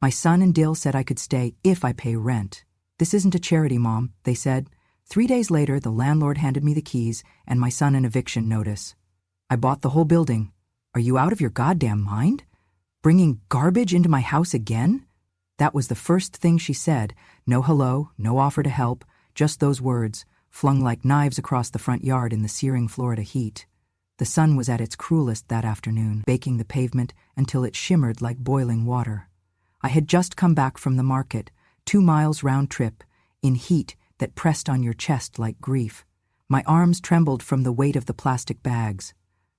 My son and Dill said I could stay if I pay rent. This isn't a charity, Mom, they said. 3 days later, the landlord handed me the keys and my son an eviction notice. I bought the whole building. Are you out of your goddamn mind? Bringing garbage into my house again? That was the first thing she said. No hello, no offer to help, just those words, flung like knives across the front yard in the searing Florida heat. The sun was at its cruelest that afternoon, baking the pavement until it shimmered like boiling water. I had just come back from the market, 2 miles round trip, in heat that pressed on your chest like grief. My arms trembled from the weight of the plastic bags.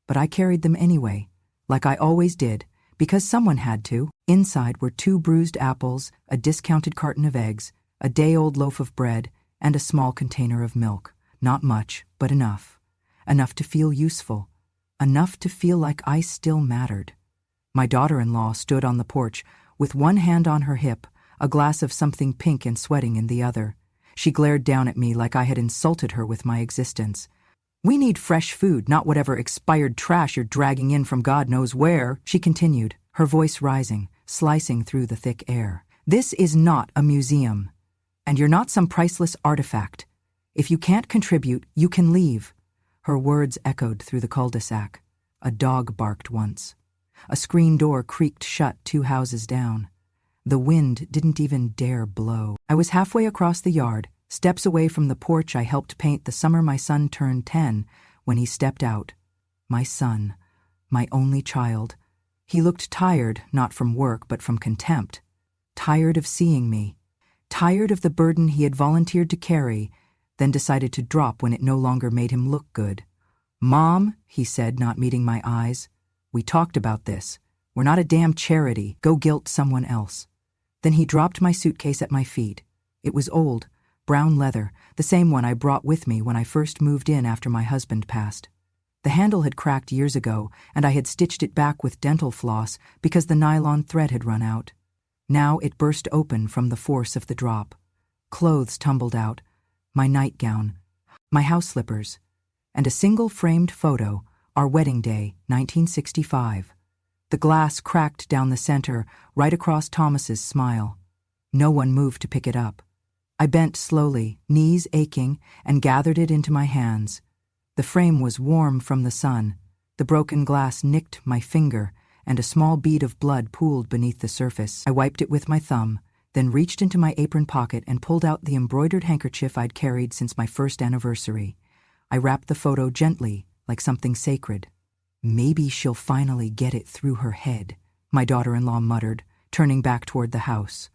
But I carried them anyway, like I always did, because someone had to. Inside were 2 bruised apples, a discounted carton of eggs, a day-old loaf of bread, and a small container of milk. Not much, but enough. Enough to feel useful. Enough to feel like I still mattered. My daughter-in-law stood on the porch, with one hand on her hip, a glass of something pink and sweating in the other. She glared down at me like I had insulted her with my existence. "We need fresh food, not whatever expired trash you're dragging in from God knows where," she continued, her voice rising, slicing through the thick air. "This is not a museum. And you're not some priceless artifact. If you can't contribute, you can leave." Her words echoed through the cul-de-sac. A dog barked once. A screen door creaked shut 2 houses down. The wind didn't even dare blow. I was halfway across the yard, steps away from the porch I helped paint the summer my son turned 10, when he stepped out. My son, my only child. He looked tired, not from work, but from contempt. Tired of seeing me. Tired of the burden he had volunteered to carry, then decided to drop when it no longer made him look good. "Mom," he said, not meeting my eyes, "we talked about this. We're not a damn charity. Go guilt someone else." Then he dropped my suitcase at my feet. It was old, brown leather, the same one I brought with me when I first moved in after my husband passed. The handle had cracked years ago, and I had stitched it back with dental floss because the nylon thread had run out. Now it burst open from the force of the drop. Clothes tumbled out, my nightgown, my house slippers, and a single framed photo, our wedding day, 1965. The glass cracked down the center, right across Thomas's smile. No one moved to pick it up. I bent slowly, knees aching, and gathered it into my hands. The frame was warm from the sun. The broken glass nicked my finger, and a small bead of blood pooled beneath the surface. I wiped it with my thumb, then reached into my apron pocket and pulled out the embroidered handkerchief I'd carried since my first anniversary. I wrapped the photo gently, like something sacred. "Maybe she'll finally get it through her head," my daughter-in-law muttered, turning back toward the house.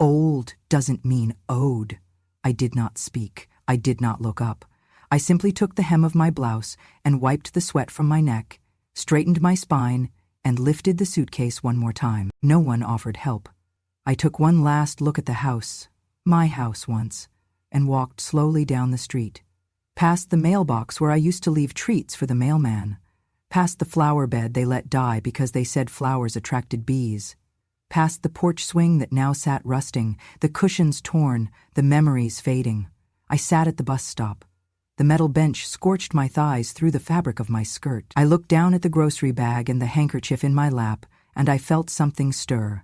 "Old doesn't mean owed." I did not speak. I did not look up. I simply took the hem of my blouse and wiped the sweat from my neck, straightened my spine, and lifted the suitcase one more time. No one offered help. I took one last look at the house, my house once, and walked slowly down the street. Past the mailbox where I used to leave treats for the mailman. Past the flower bed they let die because they said flowers attracted bees. Past the porch swing that now sat rusting, the cushions torn, the memories fading. I sat at the bus stop. The metal bench scorched my thighs through the fabric of my skirt. I looked down at the grocery bag and the handkerchief in my lap, and I felt something stir.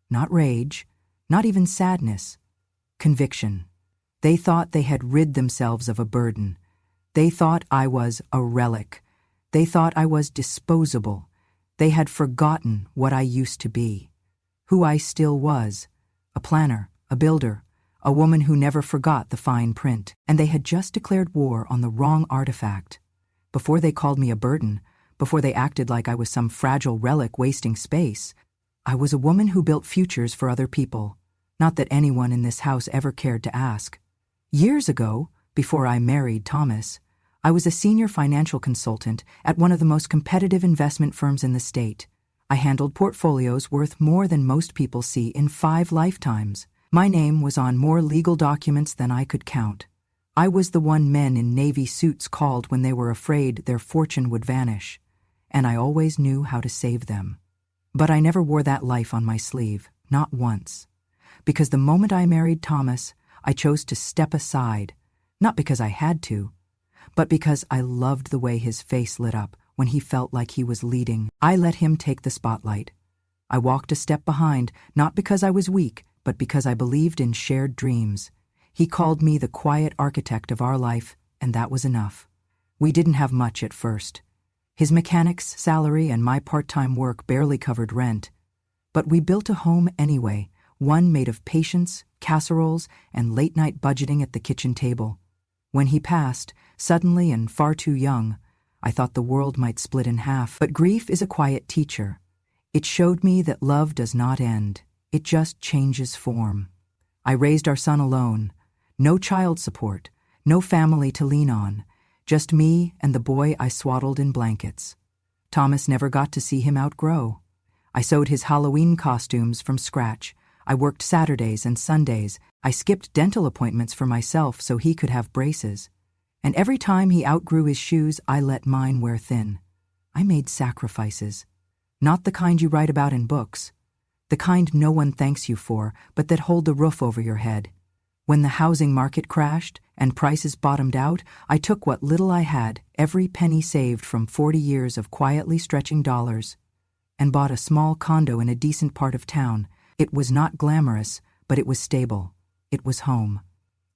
Not rage, not even sadness. Conviction. They thought they had rid themselves of a burden. They thought I was a relic. They thought I was disposable. They had forgotten what I used to be. Who I still was. A planner, a builder, a woman who never forgot the fine print. And they had just declared war on the wrong artifact. Before they called me a burden, before they acted like I was some fragile relic wasting space, I was a woman who built futures for other people. Not that anyone in this house ever cared to ask. Years ago, before I married Thomas, I was a senior financial consultant at one of the most competitive investment firms in the state. I handled portfolios worth more than most people see in 5 lifetimes. My name was on more legal documents than I could count. I was the one men in Navy suits called when they were afraid their fortune would vanish, and I always knew how to save them. But I never wore that life on my sleeve, not once. Because the moment I married Thomas, I chose to step aside, not because I had to, but because I loved the way his face lit up when he felt like he was leading. I let him take the spotlight. I walked a step behind, not because I was weak, but because I believed in shared dreams. He called me the quiet architect of our life, and that was enough. We didn't have much at first. His mechanic's salary and my part-time work barely covered rent. But we built a home anyway, one made of patience, casseroles, and late-night budgeting at the kitchen table. When he passed, suddenly and far too young, I thought the world might split in half. But grief is a quiet teacher. It showed me that love does not end. It just changes form. I raised our son alone. No child support, no family to lean on. Just me and the boy I swaddled in blankets. Thomas never got to see him outgrow. I sewed his Halloween costumes from scratch. I worked Saturdays and Sundays. I skipped dental appointments for myself so he could have braces. And every time he outgrew his shoes, I let mine wear thin. I made sacrifices. Not the kind you write about in books. The kind no one thanks you for, but that hold the roof over your head. When the housing market crashed and prices bottomed out, I took what little I had, every penny saved from 40 years of quietly stretching dollars, and bought a small condo in a decent part of town. It was not glamorous, but it was stable. It was home.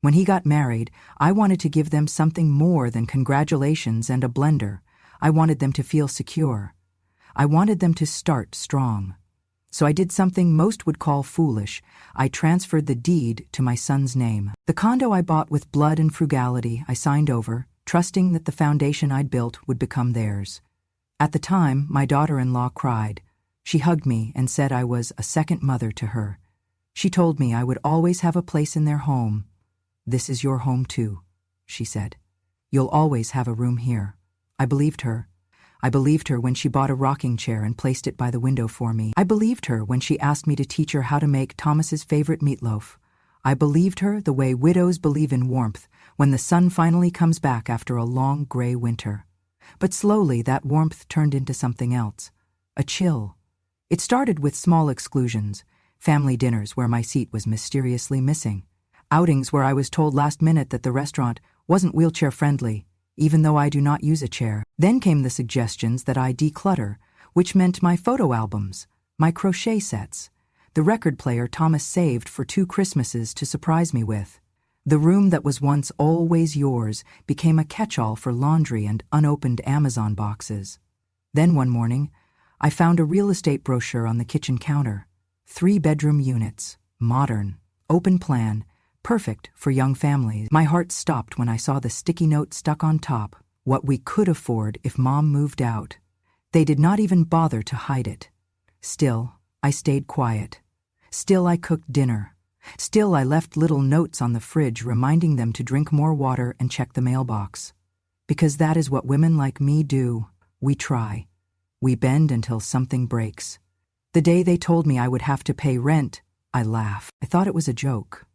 When he got married, I wanted to give them something more than congratulations and a blender. I wanted them to feel secure. I wanted them to start strong. So I did something most would call foolish. I transferred the deed to my son's name. The condo I bought with blood and frugality I signed over, trusting that the foundation I'd built would become theirs. At the time, my daughter-in-law cried. She hugged me and said I was a second mother to her. She told me I would always have a place in their home. "This is your home too," she said. "You'll always have a room here." I believed her. I believed her when she bought a rocking chair and placed it by the window for me. I believed her when she asked me to teach her how to make Thomas's favorite meatloaf. I believed her the way widows believe in warmth when the sun finally comes back after a long gray winter. But slowly that warmth turned into something else, a chill. It started with small exclusions, family dinners where my seat was mysteriously missing, outings where I was told last minute that the restaurant wasn't wheelchair-friendly, even though I do not use a chair. Then came the suggestions that I declutter, which meant my photo albums, my crochet sets, the record player Thomas saved for 2 Christmases to surprise me with. The room that was once always yours became a catch-all for laundry and unopened Amazon boxes. Then one morning, I found a real estate brochure on the kitchen counter. 3-bedroom units, modern, open plan, perfect for young families. My heart stopped when I saw the sticky note stuck on top, what we could afford if Mom moved out. They did not even bother to hide it. Still, I stayed quiet. Still, I cooked dinner. Still, I left little notes on the fridge reminding them to drink more water and check the mailbox. Because that is what women like me do. We try. We bend until something breaks. The day they told me I would have to pay rent, I laughed. I thought it was a joke.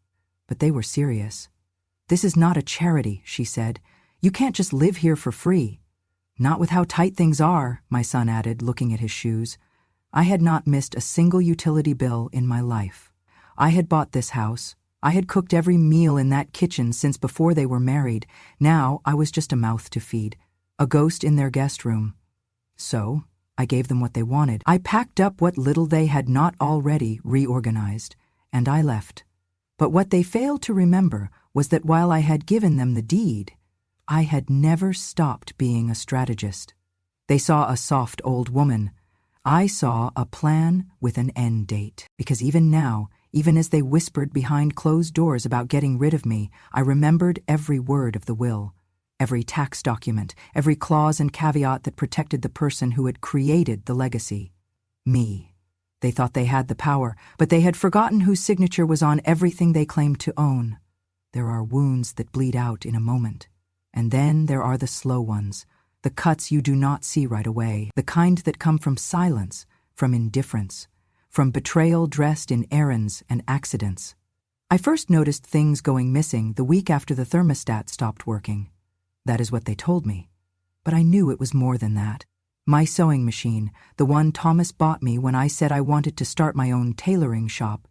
But they were serious. "This is not a charity," she said. "You can't just live here for free." "Not with how tight things are," my son added, looking at his shoes. I had not missed a single utility bill in my life. I had bought this house. I had cooked every meal in that kitchen since before they were married. Now I was just a mouth to feed, a ghost in their guest room. So I gave them what they wanted. I packed up what little they had not already reorganized, and I left. But what they failed to remember was that while I had given them the deed, I had never stopped being a strategist. They saw a soft old woman. I saw a plan with an end date. Because even now, even as they whispered behind closed doors about getting rid of me, I remembered every word of the will, every tax document, every clause and caveat that protected the person who had created the legacy. Me. They thought they had the power, but they had forgotten whose signature was on everything they claimed to own. There are wounds that bleed out in a moment. And then there are the slow ones, the cuts you do not see right away, the kind that come from silence, from indifference, from betrayal dressed in errands and accidents. I first noticed things going missing the week after the thermostat stopped working. That is what they told me. But I knew it was more than that. My sewing machine, the one Thomas bought me when I said I wanted to start my own tailoring shop,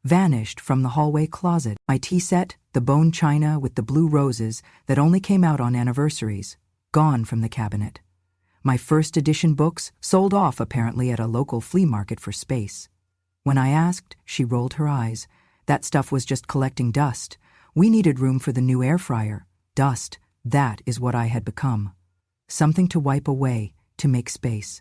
vanished from the hallway closet. My tea set, the bone china with the blue roses that only came out on anniversaries, gone from the cabinet. My first edition books sold off apparently at a local flea market for space. When I asked, she rolled her eyes. That stuff was just collecting dust. We needed room for the new air fryer. Dust, that is what I had become. Something to wipe away, to make space.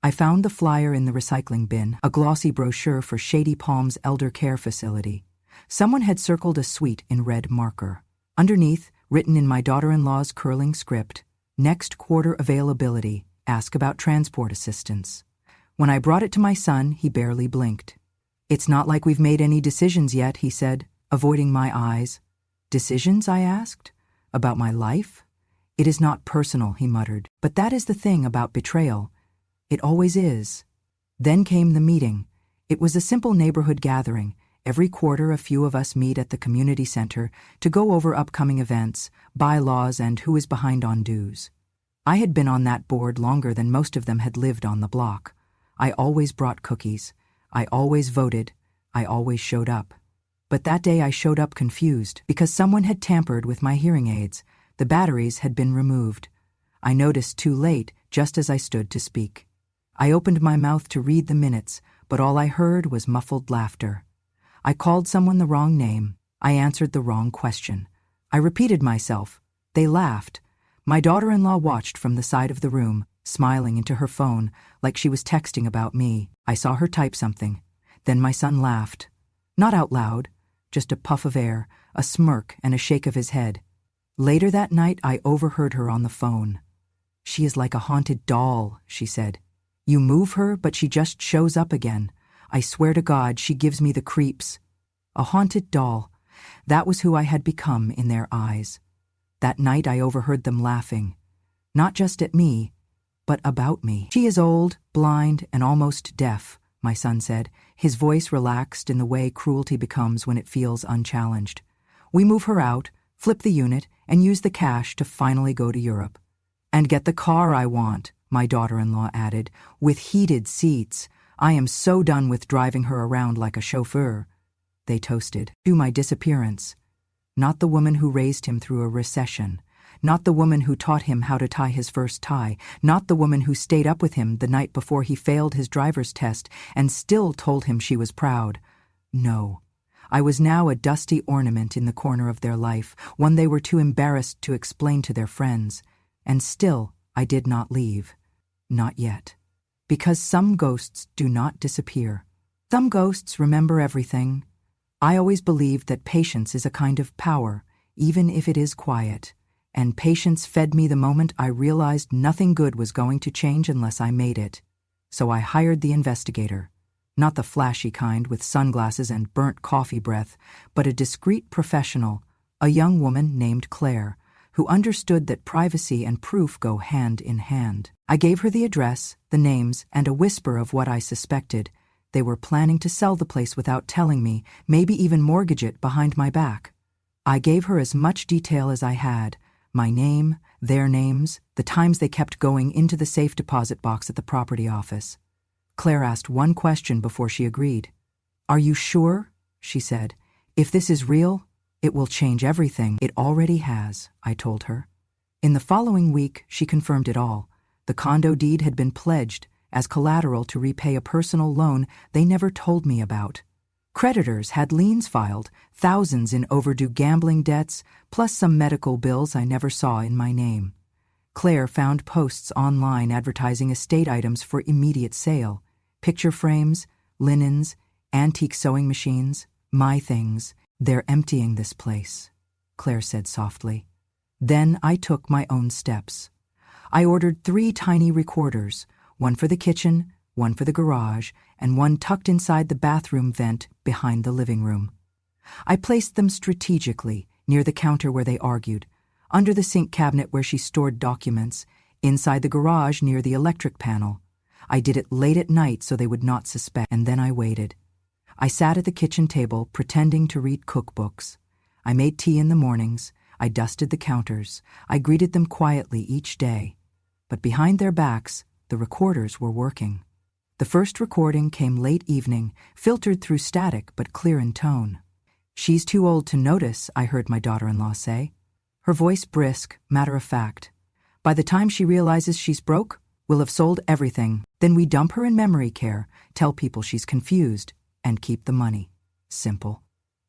I found the flyer in the recycling bin, a glossy brochure for Shady Palms Elder Care Facility. Someone had circled a suite in red marker. Underneath, written in my daughter-in-law's curling script, "Next quarter availability, ask about transport assistance." When I brought it to my son, he barely blinked. "It's not like we've made any decisions yet," he said, avoiding my eyes. "Decisions?" I asked. "About my life?" "It is not personal," he muttered. "But that is the thing about betrayal. It always is." Then came the meeting. It was a simple neighborhood gathering. Every quarter a few of us meet at the community center to go over upcoming events, bylaws, and who is behind on dues. I had been on that board longer than most of them had lived on the block. I always brought cookies. I always voted. I always showed up. But that day I showed up confused because someone had tampered with my hearing aids. The batteries had been removed. I noticed too late, just as I stood to speak. I opened my mouth to read the minutes, but all I heard was muffled laughter. I called someone the wrong name. I answered the wrong question. I repeated myself. They laughed. My daughter-in-law watched from the side of the room, smiling into her phone, like she was texting about me. I saw her type something. Then my son laughed. Not out loud, just a puff of air, a smirk, and a shake of his head. Later that night, I overheard her on the phone. "She is like a haunted doll," she said. "You move her, but she just shows up again. I swear to God, she gives me the creeps." A haunted doll. That was who I had become in their eyes. That night I overheard them laughing. Not just at me, but about me. "She is old, blind, and almost deaf," my son said, his voice relaxed in the way cruelty becomes when it feels unchallenged. "We move her out, flip the unit, and use the cash to finally go to Europe. And get the car I want," my daughter-in-law added, "with heated seats. I am so done with driving her around like a chauffeur." They toasted. To my disappearance. Not the woman who raised him through a recession. Not the woman who taught him how to tie his first tie. Not the woman who stayed up with him the night before he failed his driver's test and still told him she was proud. No. I was now a dusty ornament in the corner of their life, one they were too embarrassed to explain to their friends. And still, I did not leave. Not yet. Because some ghosts do not disappear. Some ghosts remember everything. I always believed that patience is a kind of power, even if it is quiet. And patience fed me the moment I realized nothing good was going to change unless I made it. So I hired the investigator. Not the flashy kind with sunglasses and burnt coffee breath, but a discreet professional, a young woman named Claire, who understood that privacy and proof go hand in hand. I gave her the address, the names, and a whisper of what I suspected. They were planning to sell the place without telling me, maybe even mortgage it behind my back. I gave her as much detail as I had, my name, their names, the times they kept going into the safe deposit box at the property office. Claire asked one question before she agreed. "Are you sure?" she said. "If this is real, it will change everything." "It already has," I told her. In the following week, she confirmed it all. The condo deed had been pledged as collateral to repay a personal loan they never told me about. Creditors had liens filed, thousands in overdue gambling debts, plus some medical bills I never saw in my name. Claire found posts online advertising estate items for immediate sale. Picture frames, linens, antique sewing machines, my things. "They're emptying this place," Claire said softly. Then I took my own steps. I ordered 3 tiny recorders, one for the kitchen, one for the garage, and one tucked inside the bathroom vent behind the living room. I placed them strategically, near the counter where they argued, under the sink cabinet where she stored documents, inside the garage near the electric panel. I did it late at night so they would not suspect, and then I waited. I sat at the kitchen table, pretending to read cookbooks. I made tea in the mornings. I dusted the counters. I greeted them quietly each day. But behind their backs, the recorders were working. The first recording came late evening, filtered through static but clear in tone. "She's too old to notice," I heard my daughter-in-law say. Her voice brisk, matter-of-fact. "By the time she realizes she's broke, We'll have sold everything. Then we dump her in memory care, tell people she's confused, and keep the money. Simple.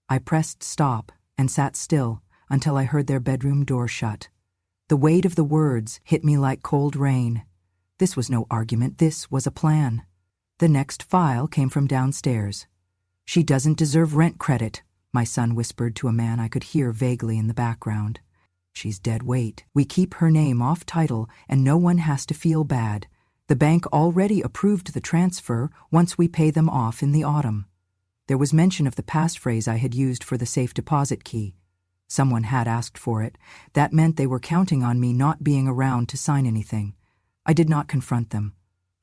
I pressed stop and sat still until I heard their bedroom door shut. The weight of the words hit me like cold rain. This was no argument, this was a plan. The next file came from downstairs. "She doesn't deserve rent credit," my son whispered to a man I could hear vaguely in the background. "She's dead weight. We keep her name off title and no one has to feel bad. The bank already approved the transfer once we pay them off in the autumn." There was mention of the passphrase I had used for the safe deposit key. Someone had asked for it. That meant they were counting on me not being around to sign anything. I did not confront them.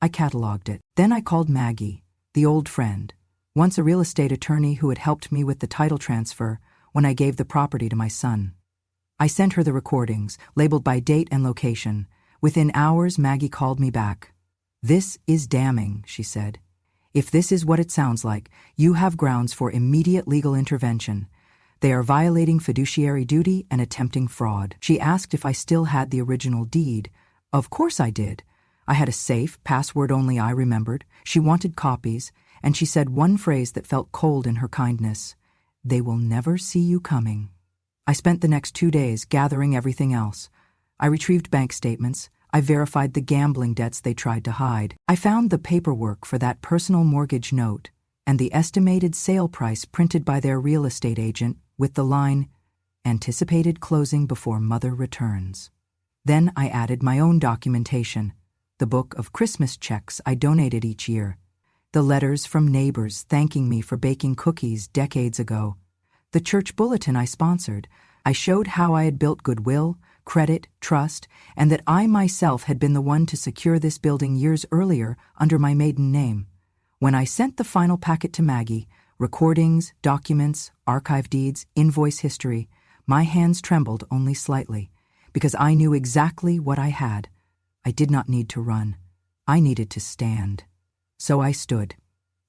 I cataloged it. Then I called Maggie, the old friend, once a real estate attorney who had helped me with the title transfer when I gave the property to my son. I sent her the recordings, labeled by date and location. Within hours, Maggie called me back. "This is damning," she said. "If this is what it sounds like, you have grounds for immediate legal intervention. They are violating fiduciary duty and attempting fraud." She asked if I still had the original deed. Of course I did. I had a safe, password only I remembered. She wanted copies, and she said one phrase that felt cold in her kindness. "They will never see you coming." I spent the next 2 days gathering everything else. I retrieved bank statements. I verified the gambling debts they tried to hide. I found the paperwork for that personal mortgage note and the estimated sale price printed by their real estate agent with the line, "Anticipated closing before mother returns." Then I added my own documentation, the book of Christmas checks I donated each year, the letters from neighbors thanking me for baking cookies decades ago, the church bulletin I sponsored. I showed how I had built goodwill, credit, trust, and that I myself had been the one to secure this building years earlier under my maiden name. When I sent the final packet to Maggie, recordings, documents, archive deeds, invoice history, my hands trembled only slightly, because I knew exactly what I had. I did not need to run. I needed to stand. So I stood.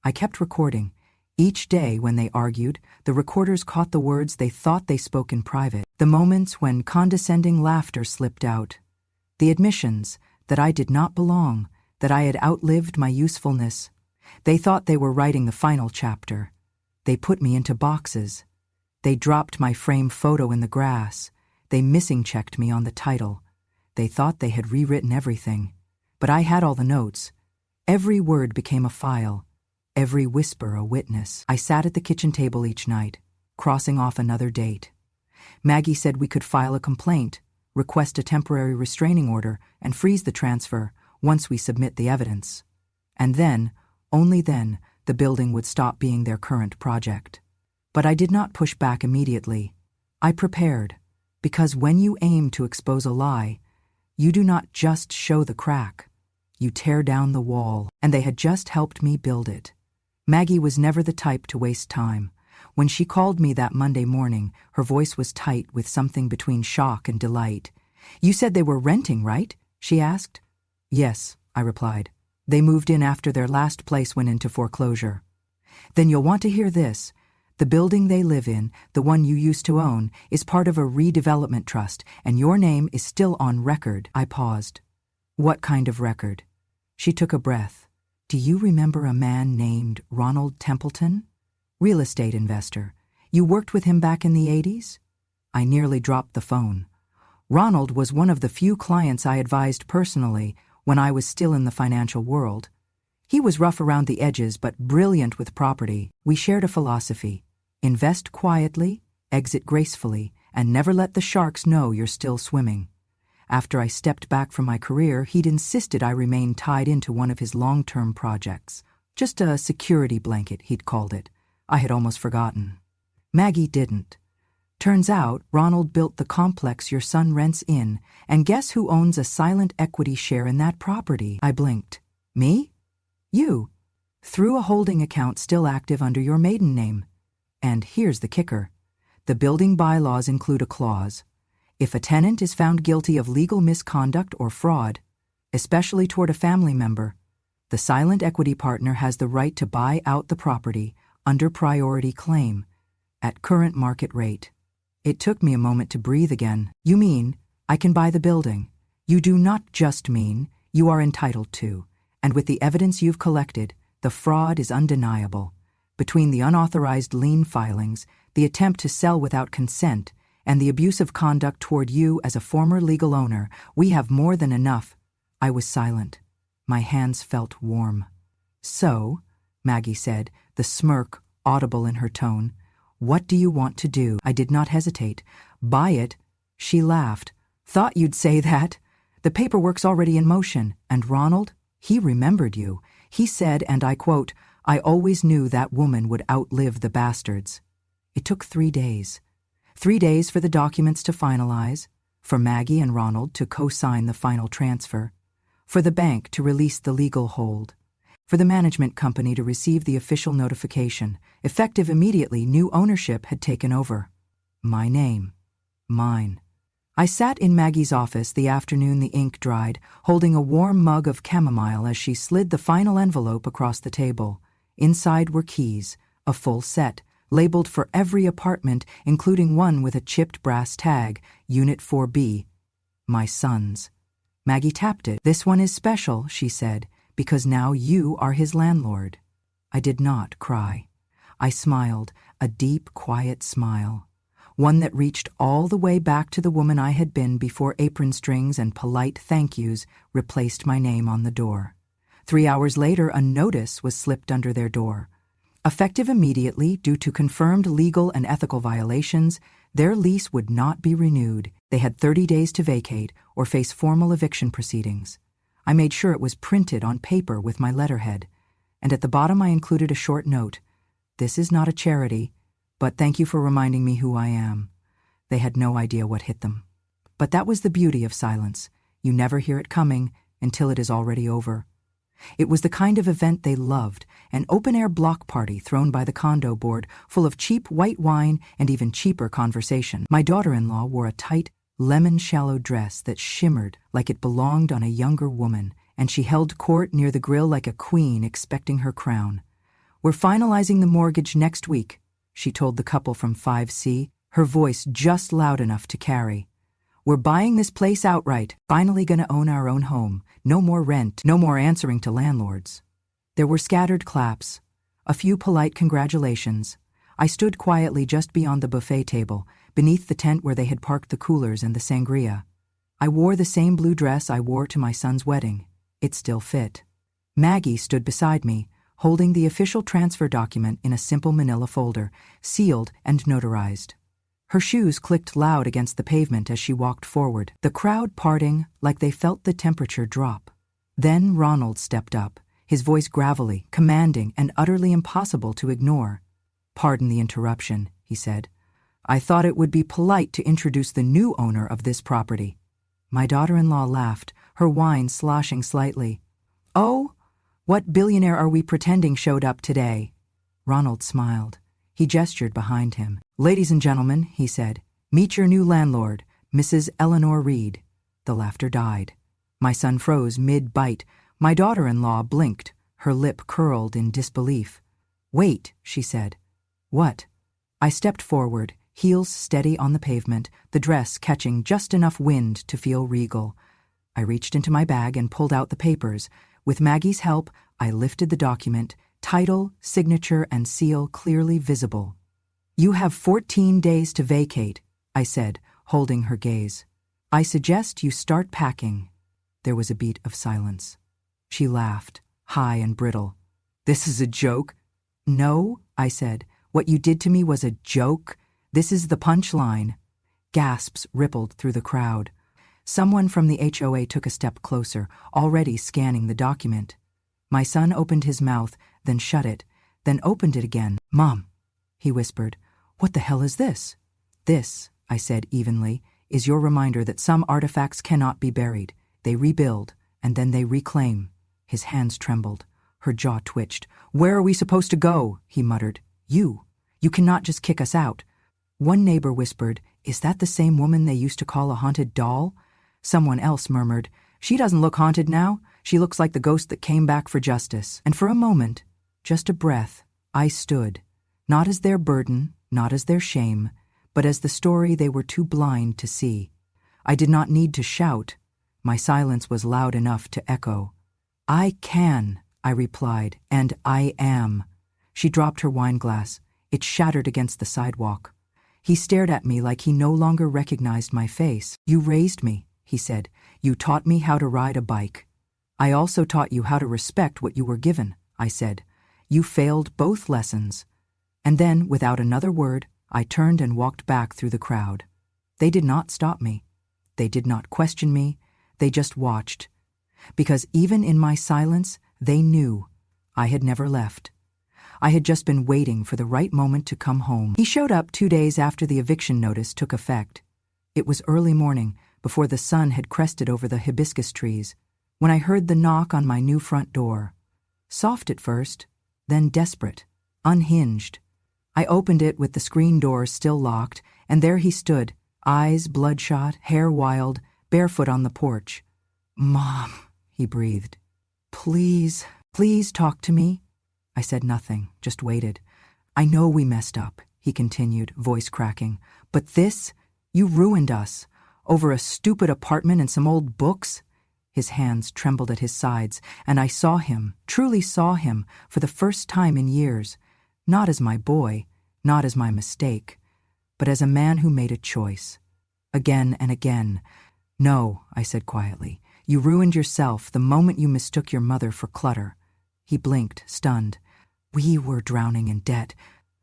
I kept recording. Each day when they argued, the recorders caught the words they thought they spoke in private, the moments when condescending laughter slipped out, the admissions that I did not belong, that I had outlived my usefulness. They thought they were writing the final chapter. They put me into boxes. They dropped my frame photo in the grass. They missing-checked me on the title. They thought they had rewritten everything. But I had all the notes. Every word became a file. Every whisper a witness. I sat at the kitchen table each night, crossing off another date. Maggie said we could file a complaint, request a temporary restraining order, and freeze the transfer once we submit the evidence. And then, only then, the building would stop being their current project. But I did not push back immediately. I prepared, because when you aim to expose a lie, you do not just show the crack. You tear down the wall, and they had just helped me build it. Maggie was never the type to waste time. When she called me that Monday morning, her voice was tight with something between shock and delight. "You said they were renting, right?" she asked. "Yes," I replied. "They moved in after their last place went into foreclosure." "Then you'll want to hear this. The building they live in, the one you used to own, is part of a redevelopment trust, and your name is still on record." I paused. "What kind of record?" She took a breath. "Do you remember a man named Ronald Templeton? Real estate investor. You worked with him back in the 80s? I nearly dropped the phone. Ronald was one of the few clients I advised personally when I was still in the financial world. He was rough around the edges but brilliant with property. We shared a philosophy: invest quietly, exit gracefully, and never let the sharks know you're still swimming. After I stepped back from my career, he'd insisted I remain tied into one of his long-term projects. Just a security blanket, he'd called it. I had almost forgotten. Maggie didn't. Turns out, Ronald built the complex your son rents in, and guess who owns a silent equity share in that property? I blinked. Me? You. Through a holding account still active under your maiden name. And here's the kicker. The building bylaws include a clause. If a tenant is found guilty of legal misconduct or fraud, especially toward a family member, the silent equity partner has the right to buy out the property under priority claim at current market rate. It took me a moment to breathe again. You mean I can buy the building? You do not just mean You are entitled to, and with the evidence you've collected, the fraud is undeniable. Between the unauthorized lien filings, the attempt to sell without consent, and the abusive conduct toward you as a former legal owner, we have more than enough." I was silent. My hands felt warm. "So," Maggie said, the smirk audible in her tone, "what do you want to do?" I did not hesitate. "Buy it." She laughed. "Thought you'd say that. The paperwork's already in motion. And Ronald? He remembered you. He said, and I quote, 'I always knew that woman would outlive the bastards.'" It took 3 days. 3 days for the documents to finalize, for Maggie and Ronald to co-sign the final transfer, for the bank to release the legal hold, for the management company to receive the official notification. Effective immediately, new ownership had taken over. My name. Mine. I sat in Maggie's office the afternoon the ink dried, holding a warm mug of chamomile as she slid the final envelope across the table. Inside were keys, a full set, labeled for every apartment, including one with a chipped brass tag, Unit 4B. My son's. Maggie tapped it. "This one is special," she said, "because now you are his landlord." I did not cry. I smiled, a deep, quiet smile. One that reached all the way back to the woman I had been before apron strings and polite thank yous replaced my name on the door. 3 hours later, a notice was slipped under their door. Effective immediately, due to confirmed legal and ethical violations, their lease would not be renewed. They had 30 days to vacate or face formal eviction proceedings. I made sure it was printed on paper with my letterhead, and at the bottom I included a short note. "This is not a charity, but thank you for reminding me who I am." They had no idea what hit them. But that was the beauty of silence. You never hear it coming until it is already over. It was the kind of event they loved, an open-air block party thrown by the condo board, full of cheap white wine and even cheaper conversation. My daughter-in-law wore a tight, lemon-shallow dress that shimmered like it belonged on a younger woman, and she held court near the grill like a queen expecting her crown. "We're finalizing the mortgage next week," she told the couple from 5C, her voice just loud enough to carry. "We're buying this place outright, finally gonna own our own home. No more rent, no more answering to landlords." There were scattered claps, a few polite congratulations. I stood quietly just beyond the buffet table, beneath the tent where they had parked the coolers and the sangria. I wore the same blue dress I wore to my son's wedding. It still fit. Maggie stood beside me, holding the official transfer document in a simple manila folder, sealed and notarized. Her shoes clicked loud against the pavement as she walked forward, the crowd parting like they felt the temperature drop. Then Ronald stepped up, his voice gravelly, commanding, and utterly impossible to ignore. "Pardon the interruption," he said. "I thought it would be polite to introduce the new owner of this property." My daughter-in-law laughed, her wine sloshing slightly. "Oh, what billionaire are we pretending showed up today?" Ronald smiled. He gestured behind him. "Ladies and gentlemen," he said, "meet your new landlord, Mrs. Eleanor Reed." The laughter died. My son froze mid-bite. My daughter-in-law blinked, her lip curled in disbelief. "Wait," she said. "What?" I stepped forward, heels steady on the pavement, the dress catching just enough wind to feel regal. I reached into my bag and pulled out the papers. With Maggie's help, I lifted the document, title, signature, and seal clearly visible. "You have 14 days to vacate," I said, holding her gaze. "I suggest you start packing." There was a beat of silence. She laughed, high and brittle. "This is a joke?" "No," I said. "What you did to me was a joke. This is the punchline." Gasps rippled through the crowd. Someone from the HOA took a step closer, already scanning the document. My son opened his mouth, then shut it, then opened it again. "Mom," he whispered, "what the hell is this?" "This," I said evenly, "is your reminder that some artifacts cannot be buried. They rebuild, and then they reclaim." His hands trembled. Her jaw twitched. "Where are we supposed to go?" he muttered. You cannot just kick us out." One neighbor whispered, "Is that the same woman they used to call a haunted doll?" Someone else murmured, "She doesn't look haunted now. She looks like the ghost that came back for justice." And for a moment, just a breath, I stood, not as their burden, not as their shame, but as the story they were too blind to see. I did not need to shout, My silence was loud enough to echo. "I can," I replied, "and I am." She dropped her wine glass. It shattered against the sidewalk. He stared at me like he no longer recognized my face. "You raised me," he said. "You taught me how to ride a bike." "I also taught you how to respect what you were given," I said. "You failed both lessons." And then, without another word, I turned and walked back through the crowd. They did not stop me. They did not question me. They just watched. Because even in my silence, they knew I had never left. I had just been waiting for the right moment to come home. He showed up 2 days after the eviction notice took effect. It was early morning, before the sun had crested over the hibiscus trees, when I heard the knock on my new front door. Soft at first, then desperate, unhinged. I opened it with the screen door still locked, and there he stood, eyes bloodshot, hair wild, barefoot on the porch. "Mom," he breathed. Please talk to me." I said nothing, just waited. "I know we messed up," he continued, voice cracking. "But this, you ruined us. Over a stupid apartment and some old books?" His hands trembled at his sides, and I saw him, truly saw him, for the first time in years. Not as my boy, not as my mistake, but as a man who made a choice. Again and again. "No," I said quietly. "You ruined yourself the moment you mistook your mother for clutter." He blinked, stunned. "We were drowning in debt.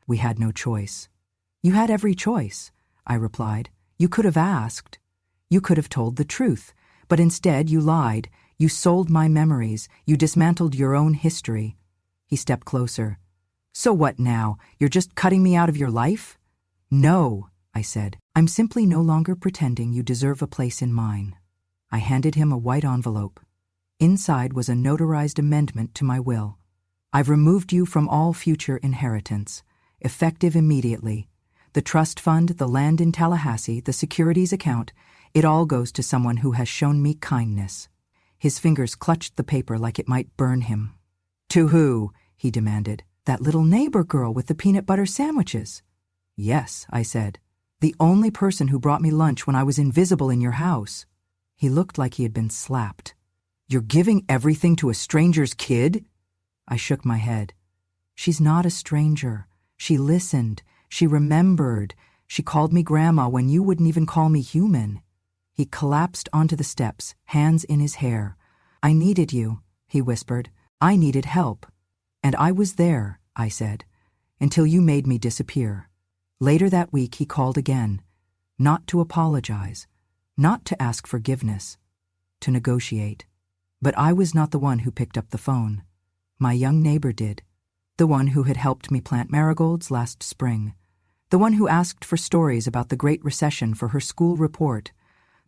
We had no choice." "You had every choice," I replied. "You could have asked. You could have told the truth. But instead you lied. You sold my memories. You dismantled your own history." He stepped closer. "So what now? You're just cutting me out of your life?" "No," I said. "I'm simply no longer pretending you deserve a place in mine." I handed him a white envelope. Inside was a notarized amendment to my will. "I've removed you from all future inheritance, effective immediately. The trust fund, the land in Tallahassee, the securities account, it all goes to someone who has shown me kindness." His fingers clutched the paper like it might burn him. "To who?" he demanded. "That little neighbor girl with the peanut butter sandwiches." "Yes," I said. "The only person who brought me lunch when I was invisible in your house." He looked like he had been slapped. "You're giving everything to a stranger's kid?" I shook my head. "She's not a stranger. She listened. She remembered. She called me Grandma when you wouldn't even call me human." He collapsed onto the steps, hands in his hair. "I needed you," he whispered. "I needed help. And I was there," I said, "until you made me disappear." Later that week he called again, not to apologize, not to ask forgiveness, to negotiate. But I was not the one who picked up the phone. My young neighbor did, the one who had helped me plant marigolds last spring, the one who asked for stories about the Great Recession for her school report,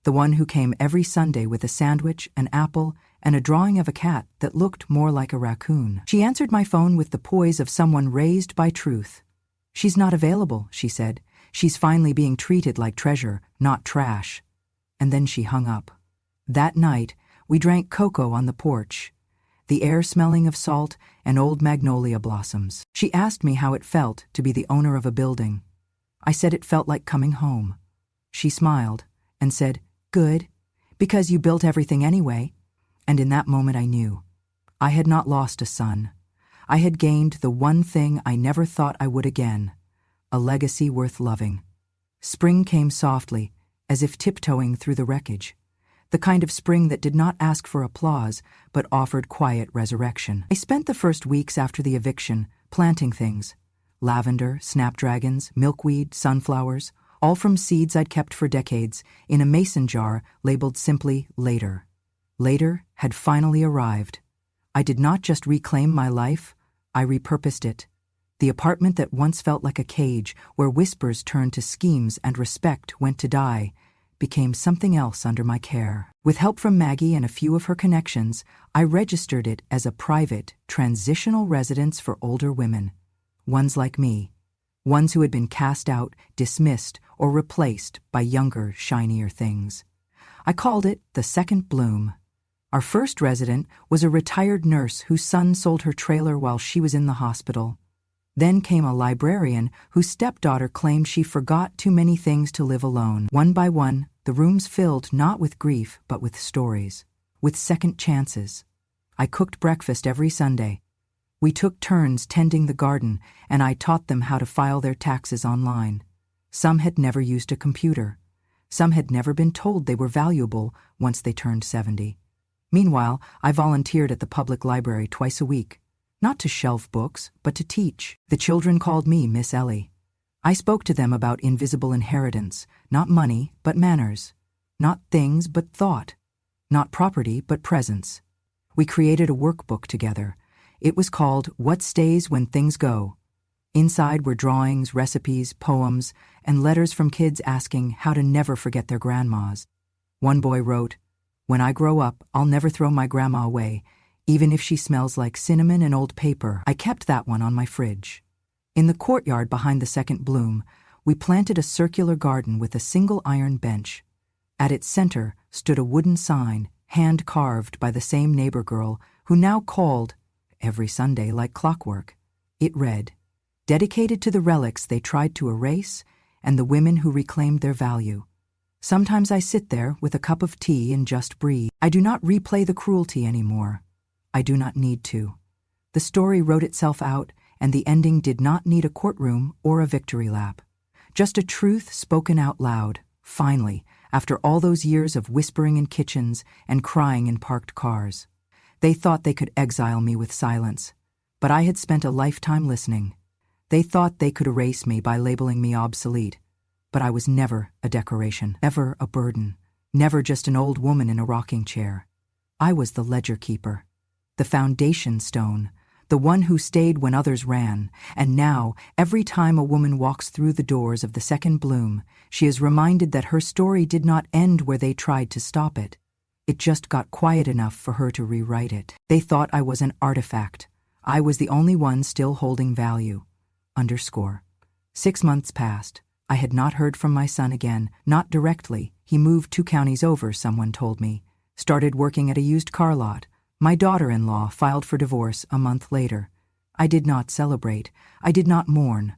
the one who came every Sunday with a sandwich, an apple, and a drawing of a cat that looked more like a raccoon. She answered my phone with the poise of someone raised by truth. "She's not available," she said. "She's finally being treated like treasure, not trash." And then she hung up. That night, we drank cocoa on the porch, the air smelling of salt and old magnolia blossoms. She asked me how it felt to be the owner of a building. I said it felt like coming home. She smiled and said, "Good, because you built everything anyway." And in that moment I knew. I had not lost a son. I had gained the one thing I never thought I would again, a legacy worth loving. Spring came softly, as if tiptoeing through the wreckage. The kind of spring that did not ask for applause, but offered quiet resurrection. I spent the first weeks after the eviction planting things. Lavender, snapdragons, milkweed, sunflowers, all from seeds I'd kept for decades, in a mason jar labeled simply Later. Later had finally arrived. I did not just reclaim my life, I repurposed it. The apartment that once felt like a cage, where whispers turned to schemes and respect went to die, became something else under my care. With help from Maggie and a few of her connections, I registered it as a private, transitional residence for older women. Ones like me. Ones who had been cast out, dismissed, or replaced by younger, shinier things. I called it the Second Bloom. Our first resident was a retired nurse whose son sold her trailer while she was in the hospital. Then came a librarian whose stepdaughter claimed she forgot too many things to live alone. One by one, the rooms filled not with grief but with stories, with second chances. I cooked breakfast every Sunday. We took turns tending the garden, and I taught them how to file their taxes online. Some had never used a computer. Some had never been told they were valuable once they turned 70. Meanwhile, I volunteered at the public library twice a week, not to shelf books, but to teach. The children called me Miss Ellie. I spoke to them about invisible inheritance, not money, but manners, not things, but thought, not property, but presence. We created a workbook together. It was called What Stays When Things Go. Inside were drawings, recipes, poems, and letters from kids asking how to never forget their grandmas. One boy wrote, "When I grow up, I'll never throw my grandma away, even if she smells like cinnamon and old paper." I kept that one on my fridge. In the courtyard behind the second bloom, we planted a circular garden with a single iron bench. At its center stood a wooden sign, hand-carved by the same neighbor girl, who now called every Sunday like clockwork. It read, "Dedicated to the relics they tried to erase and the women who reclaimed their value." Sometimes I sit there with a cup of tea and just breathe. I do not replay the cruelty anymore. I do not need to. The story wrote itself out, and the ending did not need a courtroom or a victory lap. Just a truth spoken out loud, finally, after all those years of whispering in kitchens and crying in parked cars. They thought they could exile me with silence, but I had spent a lifetime listening. They thought they could erase me by labeling me obsolete, but I was never a decoration, never a burden, never just an old woman in a rocking chair. I was the ledger keeper, the foundation stone, the one who stayed when others ran, and now, every time a woman walks through the doors of the second bloom, she is reminded that her story did not end where they tried to stop it. It just got quiet enough for her to rewrite it. They thought I was an artifact. I was the only one still holding value. _ 6 months passed. I had not heard from my son again, not directly. He moved 2 counties over, someone told me. Started working at a used car lot. My daughter-in-law filed for divorce a month later. I did not celebrate. I did not mourn.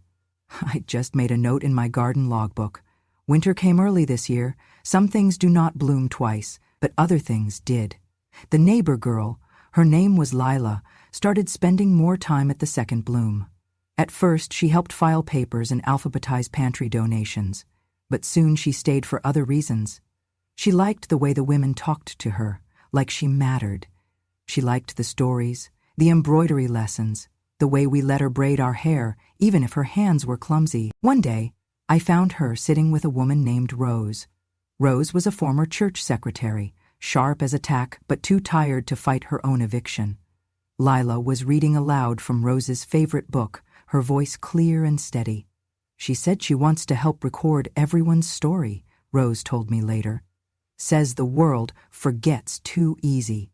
I just made a note in my garden logbook. Winter came early this year. Some things do not bloom twice, but other things did. The neighbor girl, her name was Lila, started spending more time at the second bloom. At first, she helped file papers and alphabetize pantry donations, but soon she stayed for other reasons. She liked the way the women talked to her, like she mattered. She liked the stories, the embroidery lessons, the way we let her braid our hair, even if her hands were clumsy. One day, I found her sitting with a woman named Rose. Rose was a former church secretary, sharp as a tack but too tired to fight her own eviction. Lila was reading aloud from Rose's favorite book, her voice clear and steady. "She said she wants to help record everyone's story," Rose told me later. "Says the world forgets too easy."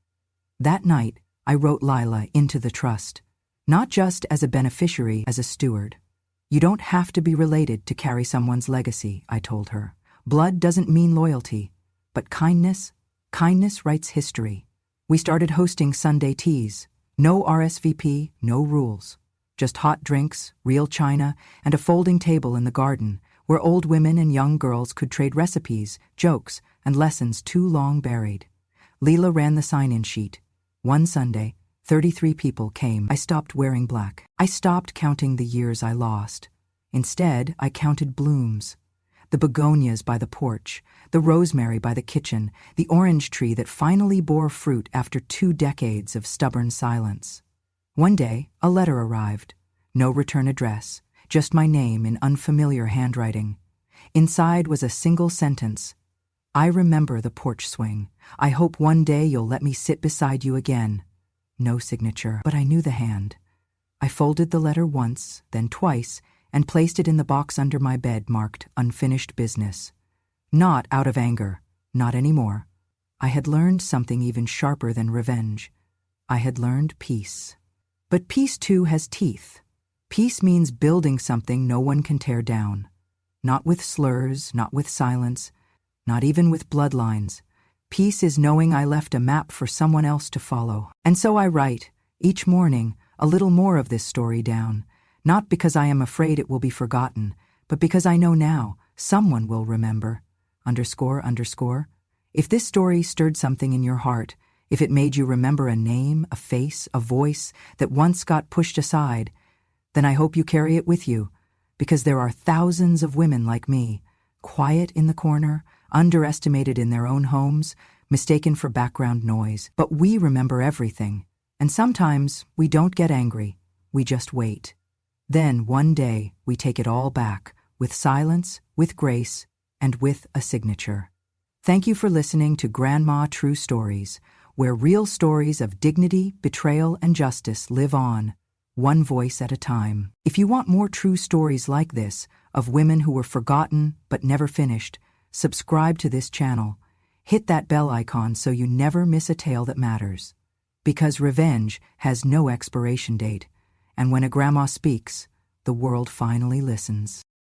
That night, I wrote Lila into the trust, not just as a beneficiary, as a steward. "You don't have to be related to carry someone's legacy," I told her. "Blood doesn't mean loyalty, but kindness writes history." We started hosting Sunday teas. No RSVP, no rules. Just hot drinks, real china, and a folding table in the garden where old women and young girls could trade recipes, jokes, and lessons too long buried. Leela ran the sign-in sheet. One Sunday, 33 people came. I stopped wearing black. I stopped counting the years I lost. Instead, I counted blooms. The begonias by the porch, the rosemary by the kitchen, the orange tree that finally bore fruit after 2 decades of stubborn silence. One day, a letter arrived. No return address, just my name in unfamiliar handwriting. Inside was a single sentence. "I remember the porch swing. I hope one day you'll let me sit beside you again." No signature, but I knew the hand. I folded the letter once, then twice, and placed it in the box under my bed marked Unfinished Business. Not out of anger, not anymore. I had learned something even sharper than revenge. I had learned peace. But peace too has teeth. Peace means building something no one can tear down. Not with slurs, not with silence, not even with bloodlines. Peace is knowing I left a map for someone else to follow. And so I write, each morning, a little more of this story down. Not because I am afraid it will be forgotten, but because I know now someone will remember. __. If this story stirred something in your heart, if it made you remember a name, a face, a voice that once got pushed aside, then I hope you carry it with you, because there are thousands of women like me, quiet in the corner, underestimated in their own homes, mistaken for background noise. But we remember everything, and sometimes we don't get angry, we just wait. Then, one day, we take it all back, with silence, with grace, and with a signature. Thank you for listening to Grandma True Stories, where real stories of dignity, betrayal, and justice live on, one voice at a time. If you want more true stories like this, of women who were forgotten but never finished, subscribe to this channel. Hit that bell icon so you never miss a tale that matters. Because revenge has no expiration date, and when a grandma speaks, the world finally listens.